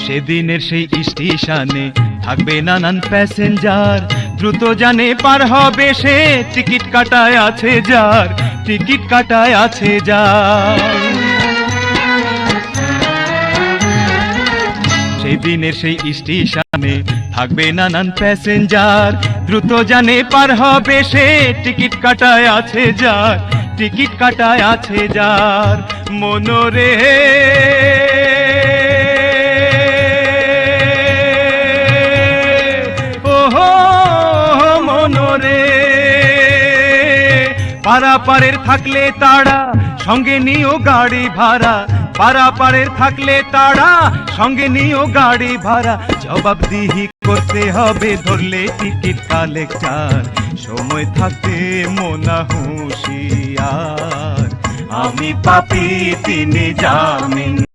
সেদিনের সেই স্টেশনে থাকবে নানান প্যাসেঞ্জার, দ্রুত জানে পার হবে সে, টিকিট কাটায় আছে যার, টিকিট কাটায় আছে যার। সেই দিনের সেই স্টেশনে থাকবে নানান প্যাসেঞ্জার, দ্রুত জানে পার হবে সে, টিকিট কাটায় আছে যার, টিকিট কাটায় আছে যার। মনোরে ওহো মনোরে, পারাপারের থাকলে তারা সঙ্গে নিও গাড়ি ভাড়া, পারাপারের থাকলে তারা সঙ্গে নিও গাড়ি ভাড়া। জবাবদিহি করতে হবে ধরলে টিকিট কালেক্টর, সময় থাকতে মোনা হুঁশিয়ার। আমি পাপী তিনি জামিন।